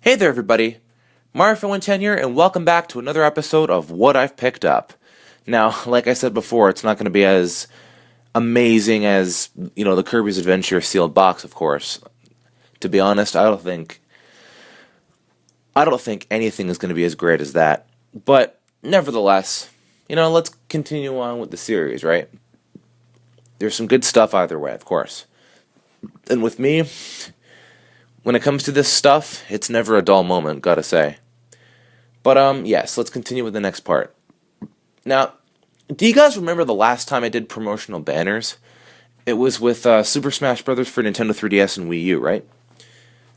Hey there, everybody. Mario110 here, and welcome back to another episode of What I've Picked Up. Now, like I said before, it's not going to be as amazing as, the Kirby's Adventure sealed box, of course. To be honest, I don't think anything is going to be as great as that. But nevertheless, let's continue on with the series, right? There's some good stuff either way, of course. And with me, when it comes to this stuff, it's never a dull moment, gotta say. But yes, let's continue with the next part. Now, do you guys remember the last time I did promotional banners? It was with Super Smash Bros. For Nintendo 3DS and Wii U, right?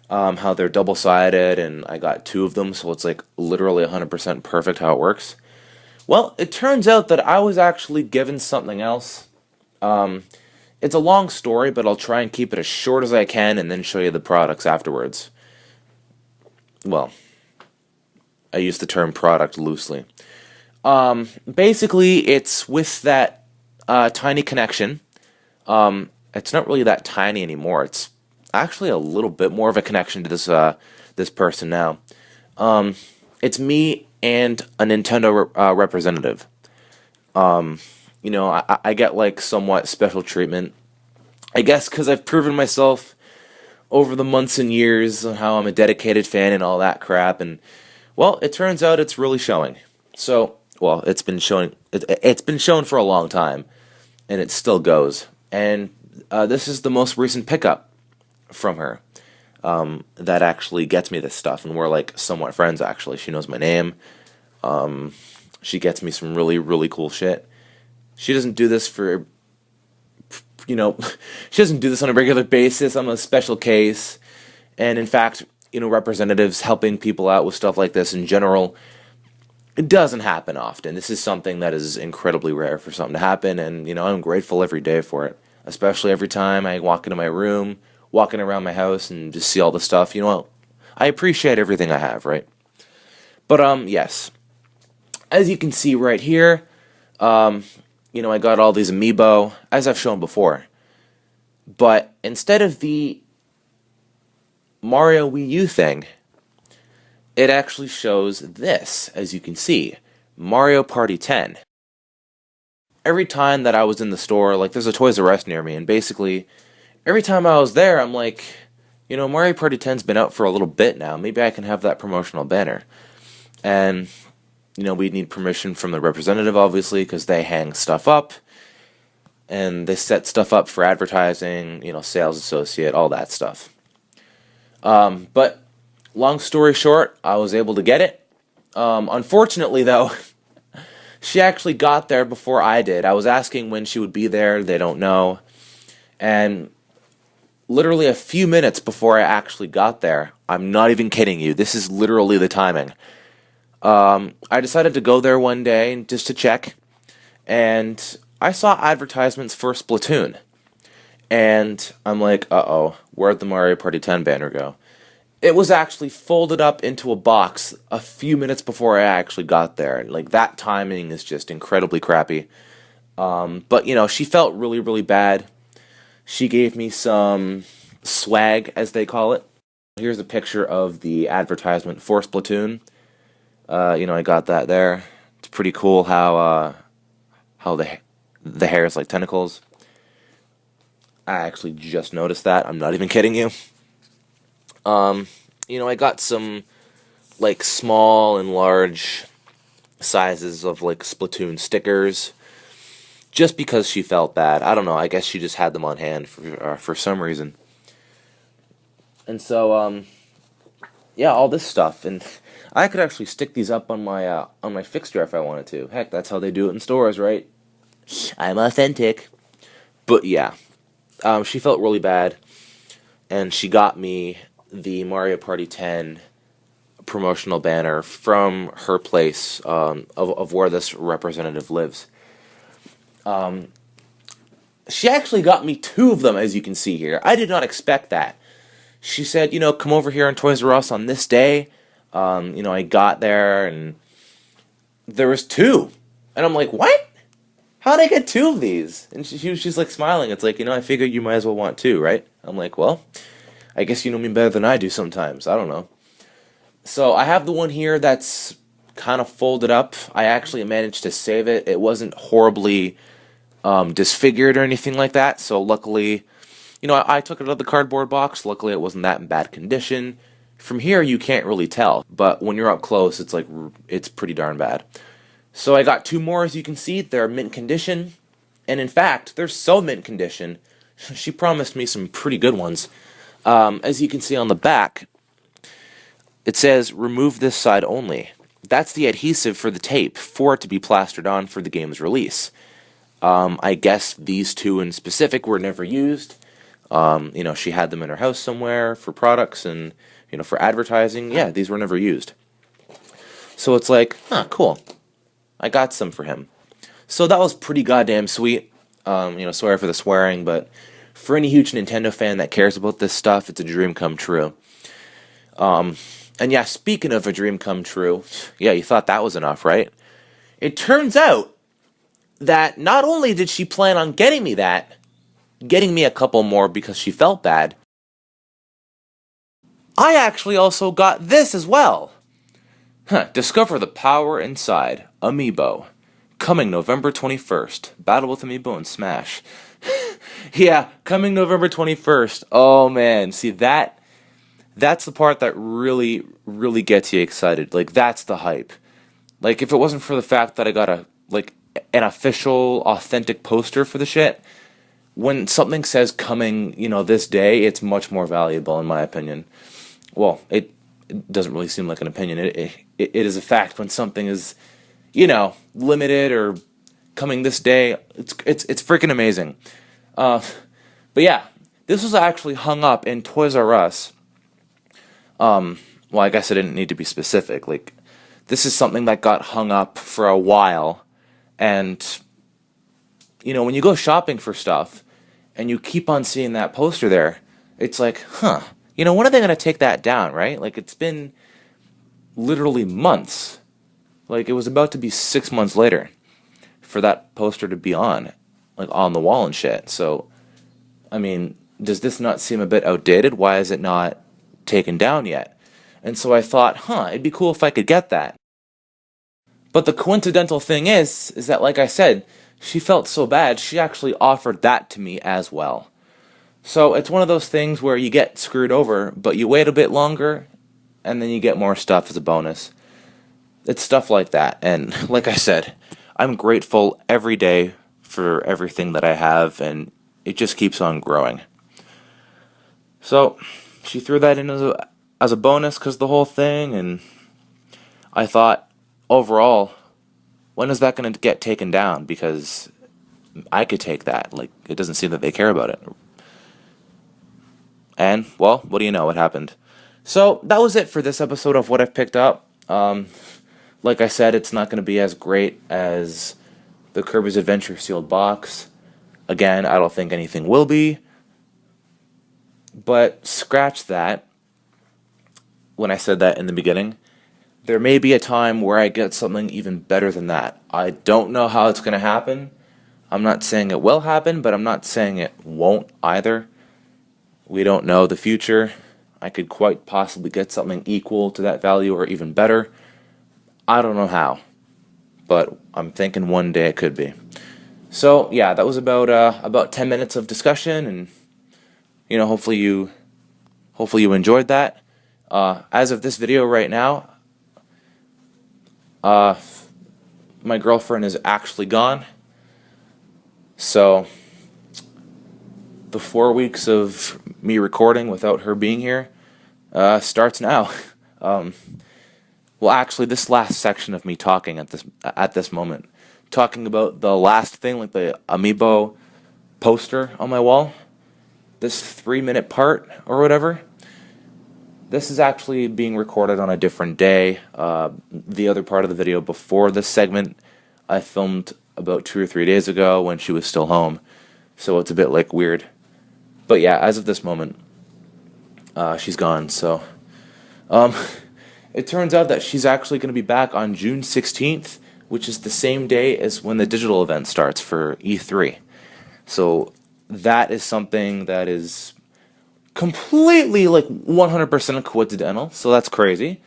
How they're double-sided, and I got two of them, so it's like literally 100% perfect how it works. Well, it turns out that I was actually given something else. It's a long story, but I'll try and keep it as short as I can and then show you the products afterwards. Well, I use the term product loosely. Basically, it's with that tiny connection. It's not really that tiny anymore. It's actually a little bit more of a connection to this person now. It's me and a Nintendo representative. I get like somewhat special treatment. I guess because I've proven myself over the months and years on how I'm a dedicated fan and all that crap. And well, it turns out it's really showing. So, well, it's been showing. It's been shown for a long time, and it still goes. And this is the most recent pickup from her that actually gets me this stuff, and we're like somewhat friends. Actually, she knows my name. She gets me some really, really cool shit. She doesn't do this for, she doesn't do this on a regular basis. I'm a special case. And in fact, representatives helping people out with stuff like this in general, it doesn't happen often. This is something that is incredibly rare for something to happen. And, I'm grateful every day for it. Especially every time I walk into my room, walking around my house and just see all the stuff. I appreciate everything I have, right? But, yes. As you can see right here, I got all these amiibo, as I've shown before. But instead of the Mario Wii U thing, it actually shows this, as you can see, Mario Party 10. Every time that I was in the store, like there's a Toys R Us near me, and basically, every time I was there, I'm like, Mario Party 10's been out for a little bit now, maybe I can have that promotional banner. And we'd need permission from the representative, obviously, because they hang stuff up, and they set stuff up for advertising, sales associate, all that stuff. But, long story short, I was able to get it. Unfortunately, though, she actually got there before I did. I was asking when she would be there, they don't know. And literally a few minutes before I actually got there, I'm not even kidding you, this is literally the timing. I decided to go there one day just to check, and I saw advertisements for Splatoon. And I'm like, uh-oh, where'd the Mario Party 10 banner go? It was actually folded up into a box a few minutes before I actually got there. And like, that timing is just incredibly crappy. But, she felt really, really bad. She gave me some swag, as they call it. Here's a picture of the advertisement for Splatoon. I got that there. It's pretty cool how the hair is like tentacles. I actually just noticed that. I'm not even kidding you. I got some like small and large sizes of like Splatoon stickers, just because she felt bad. I don't know. I guess she just had them on hand for some reason. And so yeah, all this stuff, and I could actually stick these up on my fixture if I wanted to. Heck, that's how they do it in stores, right? I'm authentic. But yeah, she felt really bad, and she got me the Mario Party 10 promotional banner from her place of where this representative lives. She actually got me two of them, as you can see here. I did not expect that. She said, come over here on Toys R Us on this day. I got there, and there was two. And I'm like, what? How'd I get two of these? And she's like smiling. It's like, I figured you might as well want two, right? I'm like, well, I guess you know me better than I do sometimes. I don't know. So I have the one here that's kind of folded up. I actually managed to save it. It wasn't horribly disfigured or anything like that. So luckily, I took it out of the cardboard box. Luckily, it wasn't that in bad condition. From here, you can't really tell, but when you're up close, it's pretty darn bad. So I got two more, as you can see. They're mint condition, and in fact, they're so mint condition. She promised me some pretty good ones. As you can see on the back, it says remove this side only. That's the adhesive for the tape for it to be plastered on for the game's release. I guess these two in specific were never used. She had them in her house somewhere for products and, for advertising. Yeah, these were never used. So it's like, cool. I got some for him. So that was pretty goddamn sweet. Sorry for the swearing, but for any huge Nintendo fan that cares about this stuff, it's a dream come true. And yeah, speaking of a dream come true, yeah, you thought that was enough, right? It turns out that not only did she plan on getting me a couple more because she felt bad, I actually also got this as well. Discover the power inside. Amiibo. Coming November 21st. Battle with Amiibo and Smash. Yeah, coming November 21st. Oh man, see that's the part that really, really gets you excited. Like, that's the hype. Like, if it wasn't for the fact that I got an official, authentic poster for the shit, when something says coming, this day, it's much more valuable in my opinion. Well, it doesn't really seem like an opinion. It is a fact when something is, limited or coming this day. It's freaking amazing. But yeah, this was actually hung up in Toys R Us. Well, I guess I didn't need to be specific. Like, this is something that got hung up for a while, and when you go shopping for stuff and you keep on seeing that poster there, it's like, when are they going to take that down, right? Like, it's been literally months. Like, it was about to be 6 months later for that poster to be on the wall and shit. So, I mean, does this not seem a bit outdated? Why is it not taken down yet? And so I thought, it'd be cool if I could get that. But the coincidental thing is that, like I said, she felt so bad, she actually offered that to me as well. So it's one of those things where you get screwed over, but you wait a bit longer, and then you get more stuff as a bonus. It's stuff like that, and like I said, I'm grateful every day for everything that I have, and it just keeps on growing. So, she threw that in as a bonus because the whole thing, and I thought, overall, when is that going to get taken down? Because I could take that. Like, it doesn't seem that they care about it. And, well, what do you know? What happened? So, that was it for this episode of What I've Picked Up. Like I said, it's not going to be as great as the Kirby's Adventure sealed box. Again, I don't think anything will be. But scratch that. When I said that in the beginning, there may be a time where I get something even better than that. I don't know how it's going to happen. I'm not saying it will happen, but I'm not saying it won't either. We don't know the future. I could quite possibly get something equal to that value or even better. I don't know how, but I'm thinking one day it could be. So yeah, that was about 10 minutes of discussion, and hopefully you enjoyed that. As of this video right now, my girlfriend is actually gone. So the 4 weeks of me recording without her being here starts now. Well, actually, this last section of me talking at this moment, talking about the last thing, like the amiibo poster on my wall, this 3-minute part or whatever, this is actually being recorded on a different day. The other part of the video before this segment, I filmed about 2 or 3 days ago when she was still home, so it's a bit weird. But yeah, as of this moment, she's gone. So, it turns out that she's actually going to be back on June 16th, which is the same day as when the digital event starts for E3. So that is something that is completely 100% coincidental. So that's crazy.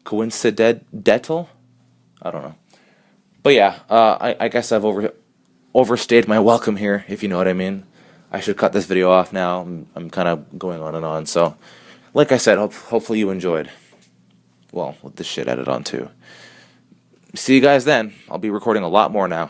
coincidental? I don't know. But yeah, I guess I've overstayed my welcome here, if you know what I mean. I should cut this video off now. I'm kind of going on and on. So, like I said, hopefully you enjoyed. Well, with this shit added on too. See you guys then. I'll be recording a lot more now.